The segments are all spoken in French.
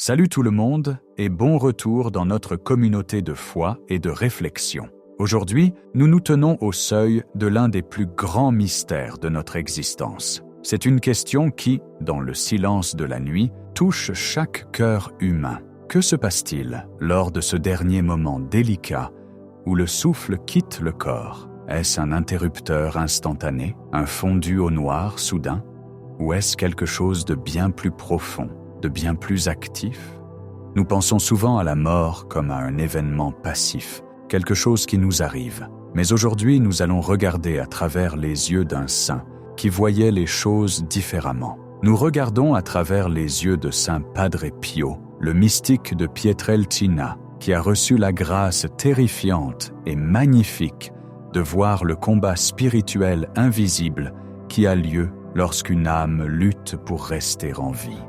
Salut tout le monde et bon retour dans notre communauté de foi et de réflexion. Aujourd'hui, nous nous tenons au seuil de l'un des plus grands mystères de notre existence. C'est une question qui, dans le silence de la nuit, touche chaque cœur humain. Que se passe-t-il lors de ce dernier moment délicat où le souffle quitte le corps? Est-ce un interrupteur instantané, un fondu au noir soudain? Ou est-ce quelque chose de bien plus profond, de bien plus actif? Nous pensons souvent à la mort comme à un événement passif, quelque chose qui nous arrive. Mais aujourd'hui, nous allons regarder à travers les yeux d'un saint qui voyait les choses différemment. Nous regardons à travers les yeux de saint Padre Pio, le mystique de Pietrelcina, qui a reçu la grâce terrifiante et magnifique de voir le combat spirituel invisible qui a lieu lorsqu'une âme lutte pour rester en vie.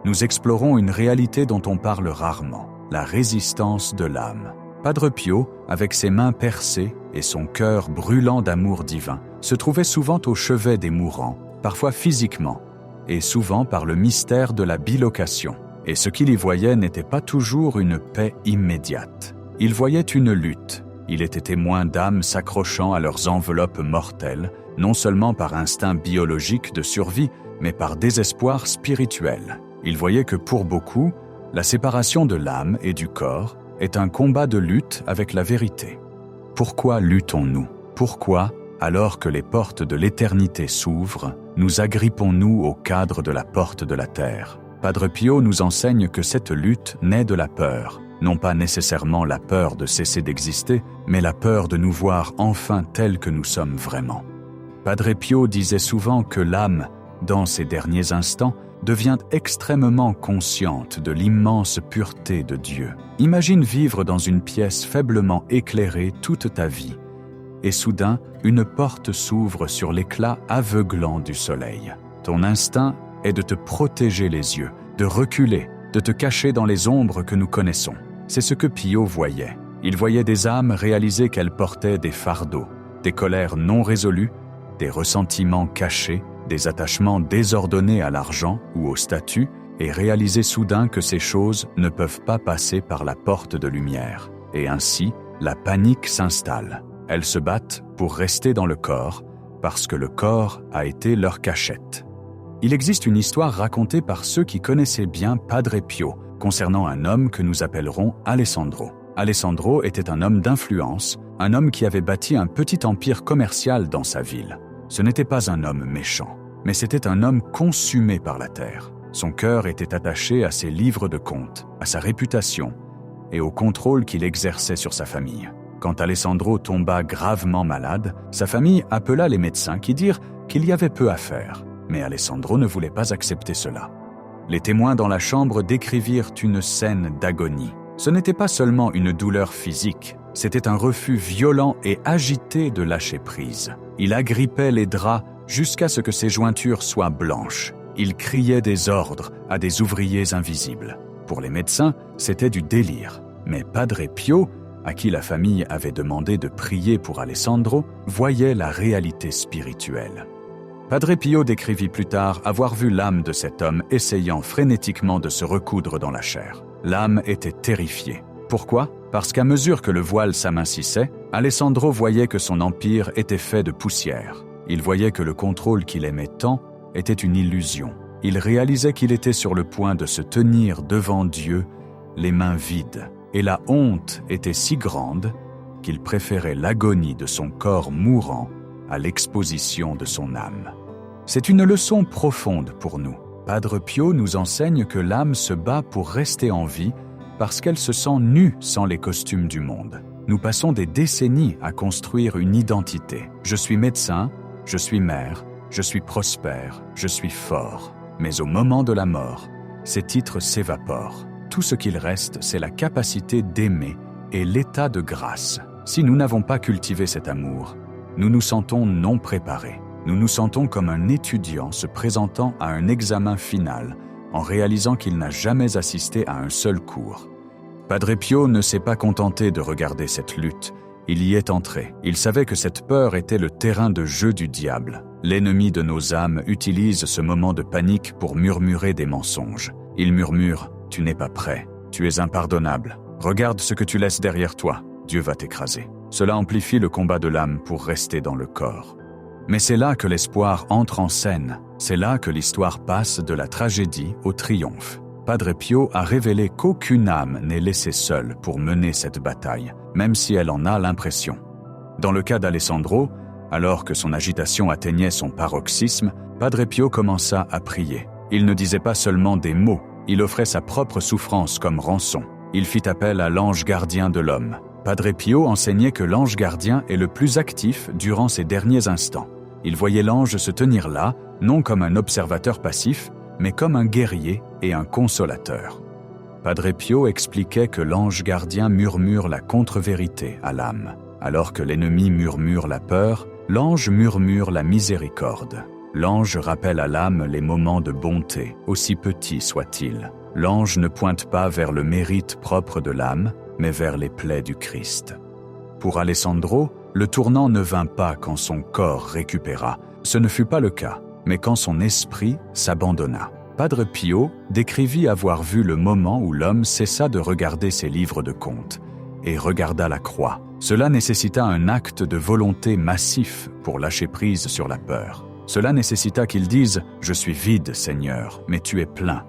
Nous explorons une réalité dont on parle rarement, la résistance de l'âme. Padre Pio, avec ses mains percées et son cœur brûlant d'amour divin, se trouvait souvent au chevet des mourants, parfois physiquement, et souvent par le mystère de la bilocation. Et ce qu'il y voyait n'était pas toujours une paix immédiate. Il voyait une lutte. Il était témoin d'âmes s'accrochant à leurs enveloppes mortelles, non seulement par instinct biologique de survie, mais par désespoir spirituel. Il voyait que pour beaucoup, la séparation de l'âme et du corps est un combat de lutte avec la vérité. Pourquoi luttons-nous? Pourquoi, alors que les portes de l'éternité s'ouvrent, nous agrippons-nous au cadre de la porte de la terre? Padre Pio nous enseigne que cette lutte naît de la peur, non pas nécessairement la peur de cesser d'exister, mais la peur de nous voir enfin tels que nous sommes vraiment. Padre Pio disait souvent que l'âme, dans ses derniers instants, devient extrêmement consciente de l'immense pureté de Dieu. Imagine vivre dans une pièce faiblement éclairée toute ta vie, et soudain, une porte s'ouvre sur l'éclat aveuglant du soleil. Ton instinct est de te protéger les yeux, de reculer, de te cacher dans les ombres que nous connaissons. C'est ce que Pio voyait. Il voyait des âmes réaliser qu'elles portaient des fardeaux, des colères non résolues, des ressentiments cachés, des attachements désordonnés à l'argent ou au statut, et réaliser soudain que ces choses ne peuvent pas passer par la porte de lumière. Et ainsi, la panique s'installe. Elles se battent pour rester dans le corps, parce que le corps a été leur cachette. Il existe une histoire racontée par ceux qui connaissaient bien Padre Pio, concernant un homme que nous appellerons Alessandro. Alessandro était un homme d'influence, un homme qui avait bâti un petit empire commercial dans sa ville. Ce n'était pas un homme méchant, mais c'était un homme consumé par la terre. Son cœur était attaché à ses livres de comptes, à sa réputation et au contrôle qu'il exerçait sur sa famille. Quand Alessandro tomba gravement malade, sa famille appela les médecins qui dirent qu'il y avait peu à faire. Mais Alessandro ne voulait pas accepter cela. Les témoins dans la chambre décrivirent une scène d'agonie. Ce n'était pas seulement une douleur physique, c'était un refus violent et agité de lâcher prise. Il agrippait les draps jusqu'à ce que ses jointures soient blanches. Il criait des ordres à des ouvriers invisibles. Pour les médecins, c'était du délire. Mais Padre Pio, à qui la famille avait demandé de prier pour Alessandro, voyait la réalité spirituelle. Padre Pio décrivit plus tard avoir vu l'âme de cet homme essayant frénétiquement de se recoudre dans la chair. L'âme était terrifiée. Pourquoi? Parce qu'à mesure que le voile s'amincissait, Alessandro voyait que son empire était fait de poussière. Il voyait que le contrôle qu'il aimait tant était une illusion. Il réalisait qu'il était sur le point de se tenir devant Dieu, les mains vides. Et la honte était si grande qu'il préférait l'agonie de son corps mourant à l'exposition de son âme. C'est une leçon profonde pour nous. Padre Pio nous enseigne que l'âme se bat pour rester en vie parce qu'elle se sent nue sans les costumes du monde. Nous passons des décennies à construire une identité. Je suis médecin, je suis mère, je suis prospère, je suis fort. Mais au moment de la mort, ces titres s'évaporent. Tout ce qu'il reste, c'est la capacité d'aimer et l'état de grâce. Si nous n'avons pas cultivé cet amour, nous nous sentons non préparés. Nous nous sentons comme un étudiant se présentant à un examen final en réalisant qu'il n'a jamais assisté à un seul cours. Padre Pio ne s'est pas contenté de regarder cette lutte, il y est entré. Il savait que cette peur était le terrain de jeu du diable. L'ennemi de nos âmes utilise ce moment de panique pour murmurer des mensonges. Il murmure Tu n'es pas prêt. Tu es impardonnable. Regarde ce que tu laisses derrière toi. Dieu va t'écraser. Cela amplifie le combat de l'âme pour rester dans le corps. Mais c'est là que l'espoir entre en scène. C'est là que l'histoire passe de la tragédie au triomphe. Padre Pio a révélé qu'aucune âme n'est laissée seule pour mener cette bataille, même si elle en a l'impression. Dans le cas d'Alessandro, alors que son agitation atteignait son paroxysme, Padre Pio commença à prier. Il ne disait pas seulement des mots, il offrait sa propre souffrance comme rançon. Il fit appel à l'ange gardien de l'homme. Padre Pio enseignait que l'ange gardien est le plus actif durant ses derniers instants. Il voyait l'ange se tenir là, non comme un observateur passif, mais comme un guerrier et un consolateur. Padre Pio expliquait que l'ange gardien murmure la contre-vérité à l'âme. Alors que l'ennemi murmure la peur, l'ange murmure la miséricorde. L'ange rappelle à l'âme les moments de bonté, aussi petits soient-ils. L'ange ne pointe pas vers le mérite propre de l'âme, mais vers les plaies du Christ. Pour Alessandro, le tournant ne vint pas quand son corps récupéra. Ce ne fut pas le cas, mais quand son esprit s'abandonna. Padre Pio décrivit avoir vu le moment où l'homme cessa de regarder ses livres de comptes et regarda la croix. Cela nécessita un acte de volonté massif pour lâcher prise sur la peur. Cela nécessita qu'il dise « Je suis vide, Seigneur, mais tu es plein ».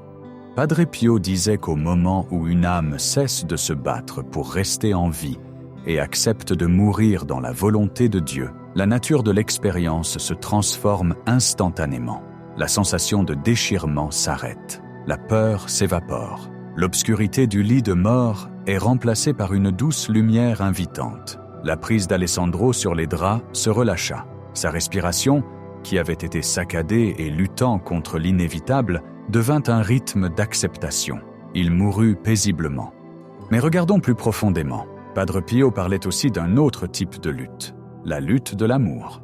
Padre Pio disait qu'au moment où une âme cesse de se battre pour rester en vie et accepte de mourir dans la volonté de Dieu, la nature de l'expérience se transforme instantanément. La sensation de déchirement s'arrête. La peur s'évapore. L'obscurité du lit de mort est remplacée par une douce lumière invitante. La prise d'Alessandro sur les draps se relâcha. Sa respiration, qui avait été saccadée et luttant contre l'inévitable, devint un rythme d'acceptation. Il mourut paisiblement. Mais regardons plus profondément. Padre Pio parlait aussi d'un autre type de lutte, la lutte de l'amour.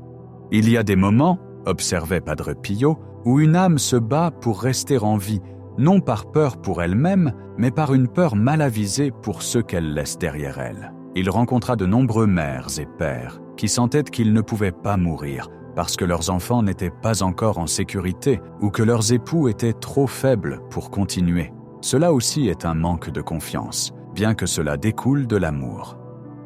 Il y a des moments, observait Padre Pio, où une âme se bat pour rester en vie, non par peur pour elle-même, mais par une peur mal avisée pour ceux qu'elle laisse derrière elle. Il rencontra de nombreux mères et pères qui sentaient qu'ils ne pouvaient pas mourir parce que leurs enfants n'étaient pas encore en sécurité ou que leurs époux étaient trop faibles pour continuer. Cela aussi est un manque de confiance, bien que cela découle de l'amour.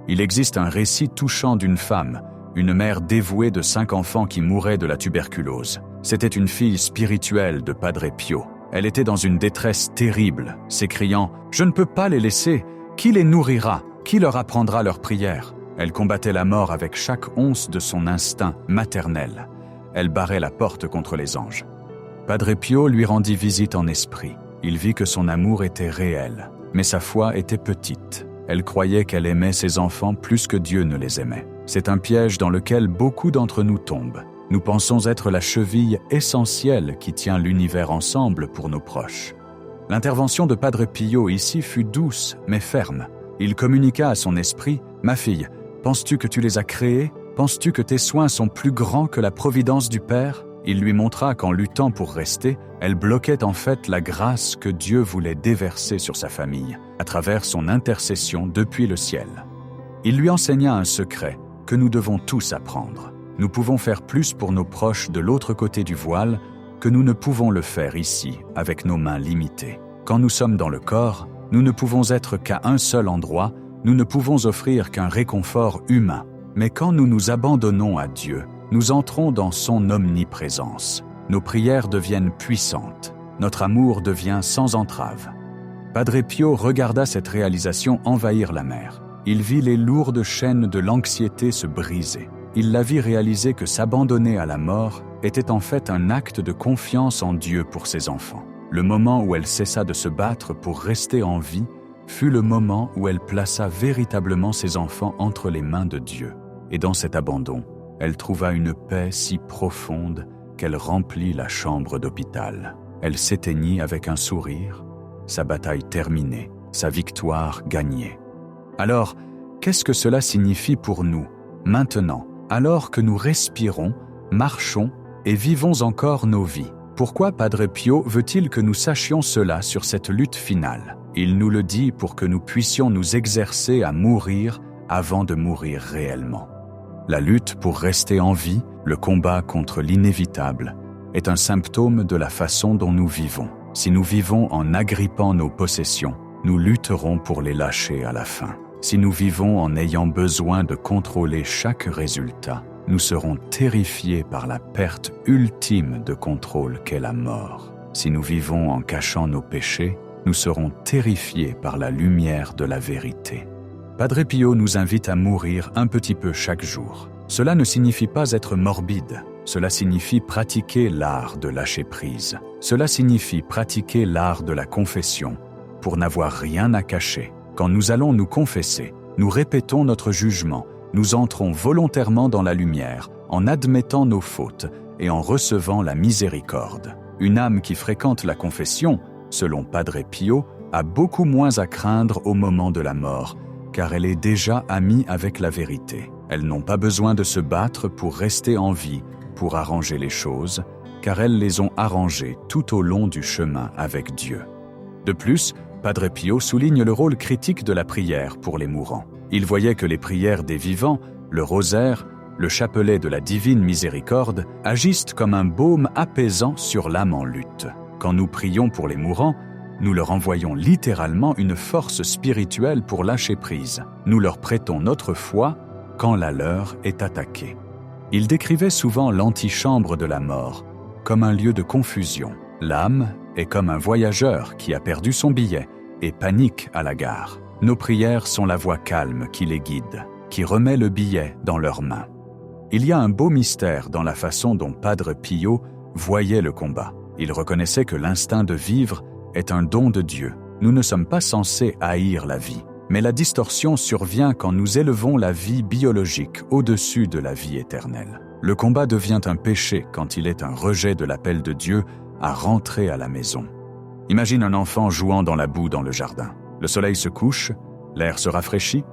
Il existe un récit touchant d'une femme, une mère dévouée de 5 enfants qui mouraient de la tuberculose. C'était une fille spirituelle de Padre Pio. Elle était dans une détresse terrible, s'écriant « Je ne peux pas les laisser. Qui les nourrira? Qui leur apprendra leurs prières ?» Elle combattait la mort avec chaque once de son instinct maternel. Elle barrait la porte contre les anges. Padre Pio lui rendit visite en esprit. Il vit que son amour était réel, mais sa foi était petite. Elle croyait qu'elle aimait ses enfants plus que Dieu ne les aimait. C'est un piège dans lequel beaucoup d'entre nous tombent. Nous pensons être la cheville essentielle qui tient l'univers ensemble pour nos proches. L'intervention de Padre Pio ici fut douce mais ferme. Il communiqua à son esprit « Ma fille, penses-tu que tu les as créés? Penses-tu que tes soins sont plus grands que la providence du Père ?» Il lui montra qu'en luttant pour rester, elle bloquait en fait la grâce que Dieu voulait déverser sur sa famille, à travers son intercession depuis le ciel. Il lui enseigna un secret que nous devons tous apprendre. Nous pouvons faire plus pour nos proches de l'autre côté du voile que nous ne pouvons le faire ici, avec nos mains limitées. Quand nous sommes dans le corps, nous ne pouvons être qu'à un seul endroit, nous ne pouvons offrir qu'un réconfort humain. Mais quand nous nous abandonnons à Dieu, nous entrons dans son omniprésence. Nos prières deviennent puissantes. Notre amour devient sans entrave. Padre Pio regarda cette réalisation envahir la mer. Il vit les lourdes chaînes de l'anxiété se briser. Il la vit réaliser que s'abandonner à la mort était en fait un acte de confiance en Dieu pour ses enfants. Le moment où elle cessa de se battre pour rester en vie fut le moment où elle plaça véritablement ses enfants entre les mains de Dieu. Et dans cet abandon, elle trouva une paix si profonde qu'elle remplit la chambre d'hôpital. Elle s'éteignit avec un sourire, sa bataille terminée, sa victoire gagnée. Alors, qu'est-ce que cela signifie pour nous, maintenant, alors que nous respirons, marchons et vivons encore nos vies? Pourquoi Padre Pio veut-il que nous sachions cela sur cette lutte finale? Il nous le dit pour que nous puissions nous exercer à mourir avant de mourir réellement. La lutte pour rester en vie, le combat contre l'inévitable, est un symptôme de la façon dont nous vivons. Si nous vivons en agrippant nos possessions, nous lutterons pour les lâcher à la fin. Si nous vivons en ayant besoin de contrôler chaque résultat, nous serons terrifiés par la perte ultime de contrôle qu'est la mort. Si nous vivons en cachant nos péchés, nous serons terrifiés par la lumière de la vérité. Padre Pio nous invite à mourir un petit peu chaque jour. Cela ne signifie pas être morbide. Cela signifie pratiquer l'art de lâcher prise. Cela signifie pratiquer l'art de la confession pour n'avoir rien à cacher. Quand nous allons nous confesser, nous répétons notre jugement, nous entrons volontairement dans la lumière en admettant nos fautes et en recevant la miséricorde. Une âme qui fréquente la confession, selon Padre Pio, a beaucoup moins à craindre au moment de la mort, car elle est déjà amie avec la vérité. Elles n'ont pas besoin de se battre pour rester en vie, pour arranger les choses, car elles les ont arrangées tout au long du chemin avec Dieu. De plus, Padre Pio souligne le rôle critique de la prière pour les mourants. Il voyait que les prières des vivants, le rosaire, le chapelet de la divine miséricorde, agissent comme un baume apaisant sur l'âme en lutte. Quand nous prions pour les mourants, nous leur envoyons littéralement une force spirituelle pour lâcher prise. Nous leur prêtons notre foi quand la leur est attaquée. Il décrivait souvent l'antichambre de la mort comme un lieu de confusion. L'âme est comme un voyageur qui a perdu son billet et panique à la gare. Nos prières sont la voix calme qui les guide, qui remet le billet dans leurs mains. Il y a un beau mystère dans la façon dont Padre Pio voyait le combat. Il reconnaissait que l'instinct de vivre est un don de Dieu. Nous ne sommes pas censés haïr la vie, mais la distorsion survient quand nous élevons la vie biologique au-dessus de la vie éternelle. Le combat devient un péché quand il est un rejet de l'appel de Dieu à rentrer à la maison. Imagine un enfant jouant dans la boue dans le jardin. Le soleil se couche, l'air se rafraîchit,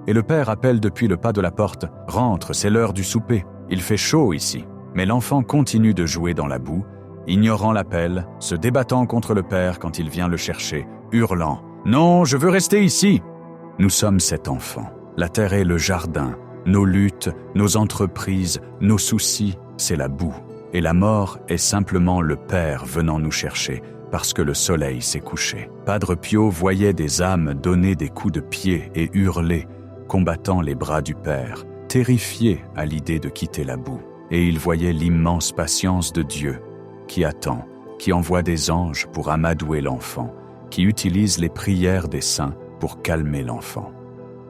et le père appelle depuis le pas de la porte « Rentre, c'est l'heure du souper, il fait chaud ici ». Mais l'enfant continue de jouer dans la boue, ignorant l'appel, se débattant contre le père quand il vient le chercher, hurlant « Non, je veux rester ici !» Nous sommes cet enfant. La terre est le jardin. Nos luttes, nos entreprises, nos soucis, c'est la boue. Et la mort est simplement le Père venant nous chercher parce que le soleil s'est couché. Padre Pio voyait des âmes donner des coups de pied et hurler, combattant les bras du Père, terrifiés à l'idée de quitter la boue. Et il voyait l'immense patience de Dieu qui attend, qui envoie des anges pour amadouer l'enfant, qui utilise les prières des saints pour calmer l'enfant.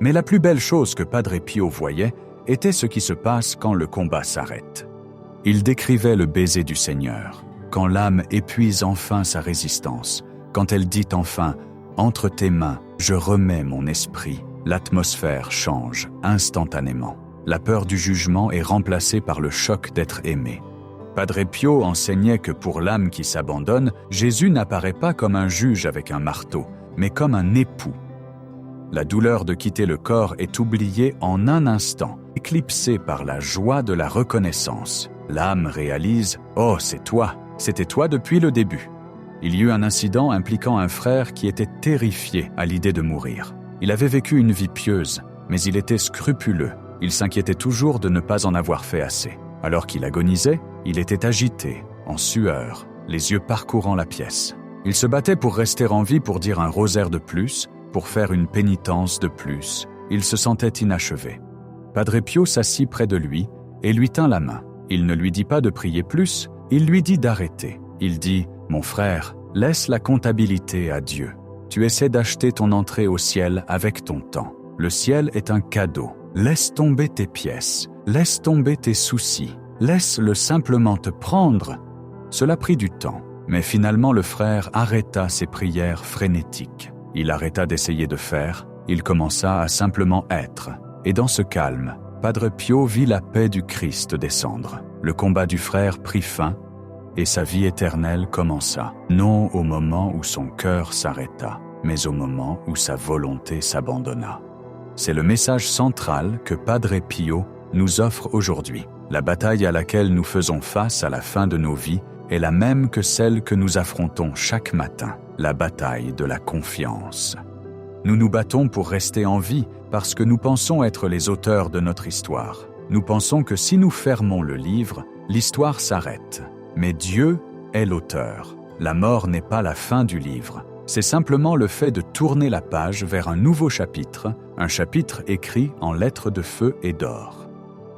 Mais la plus belle chose que Padre Pio voyait était ce qui se passe quand le combat s'arrête. Il décrivait le baiser du Seigneur, quand l'âme épuise enfin sa résistance, quand elle dit enfin « Entre tes mains, je remets mon esprit », l'atmosphère change instantanément. La peur du jugement est remplacée par le choc d'être aimé. Padre Pio enseignait que pour l'âme qui s'abandonne, Jésus n'apparaît pas comme un juge avec un marteau, mais comme un époux. La douleur de quitter le corps est oubliée en un instant, éclipsée par la joie de la reconnaissance. L'âme réalise « Oh, c'est toi, c'était toi depuis le début ». Il y eut un incident impliquant un frère qui était terrifié à l'idée de mourir. Il avait vécu une vie pieuse, mais il était scrupuleux. Il s'inquiétait toujours de ne pas en avoir fait assez. Alors qu'il agonisait, il était agité, en sueur, les yeux parcourant la pièce. Il se battait pour rester en vie, pour dire un rosaire de plus, pour faire une pénitence de plus. Il se sentait inachevé. Padre Pio s'assit près de lui et lui tint la main. Il ne lui dit pas de prier plus, il lui dit d'arrêter. Il dit « Mon frère, laisse la comptabilité à Dieu. Tu essaies d'acheter ton entrée au ciel avec ton temps. Le ciel est un cadeau. Laisse tomber tes pièces, laisse tomber tes soucis, laisse-le simplement te prendre. » Cela prit du temps, mais finalement le frère arrêta ses prières frénétiques. Il arrêta d'essayer de faire, il commença à simplement être. Et dans ce calme, Padre Pio vit la paix du Christ descendre. Le combat du frère prit fin, et sa vie éternelle commença, non au moment où son cœur s'arrêta, mais au moment où sa volonté s'abandonna. C'est le message central que Padre Pio nous offre aujourd'hui. La bataille à laquelle nous faisons face à la fin de nos vies est la même que celle que nous affrontons chaque matin, la bataille de la confiance. Nous nous battons pour rester en vie parce que nous pensons être les auteurs de notre histoire. Nous pensons que si nous fermons le livre, l'histoire s'arrête. Mais Dieu est l'auteur. la mort n'est pas la fin du livre. C'est simplement le fait de tourner la page vers un nouveau chapitre, un chapitre écrit en lettres de feu et d'or.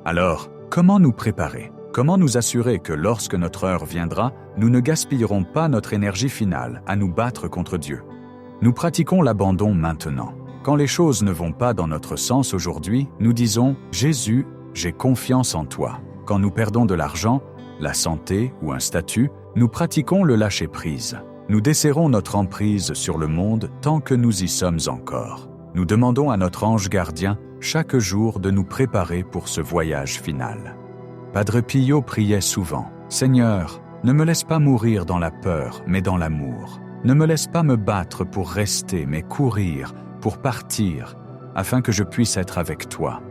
Alors, comment nous préparer? Comment nous assurer que lorsque notre heure viendra, nous ne gaspillerons pas notre énergie finale à nous battre contre Dieu? Nous pratiquons l'abandon maintenant. Quand les choses ne vont pas dans notre sens aujourd'hui, nous disons « Jésus, j'ai confiance en toi ». Quand nous perdons de l'argent, la santé ou un statut, nous pratiquons le lâcher-prise. Nous desserrons notre emprise sur le monde tant que nous y sommes encore. Nous demandons à notre ange gardien chaque jour de nous préparer pour ce voyage final. Padre Pio priait souvent « Seigneur, ne me laisse pas mourir dans la peur, mais dans l'amour. Ne me laisse pas me battre pour rester, mais courir, pour partir, afin que je puisse être avec toi. »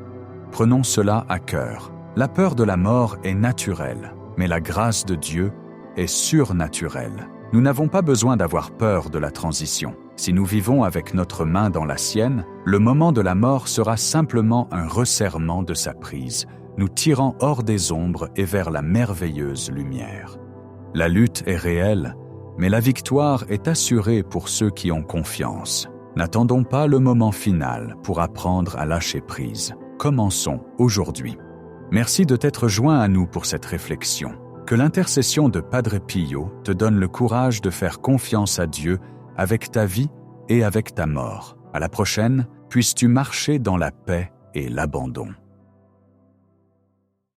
Prenons cela à cœur. La peur de la mort est naturelle, mais la grâce de Dieu est surnaturelle. Nous n'avons pas besoin d'avoir peur de la transition. Si nous vivons avec notre main dans la sienne, le moment de la mort sera simplement un resserrement de sa prise, nous tirant hors des ombres et vers la merveilleuse lumière. La lutte est réelle, mais la victoire est assurée pour ceux qui ont confiance. N'attendons pas le moment final pour apprendre à lâcher prise. Commençons aujourd'hui. Merci de t'être joint à nous pour cette réflexion. Que l'intercession de Padre Pio te donne le courage de faire confiance à Dieu avec ta vie et avec ta mort. À la prochaine, puisses-tu marcher dans la paix et l'abandon.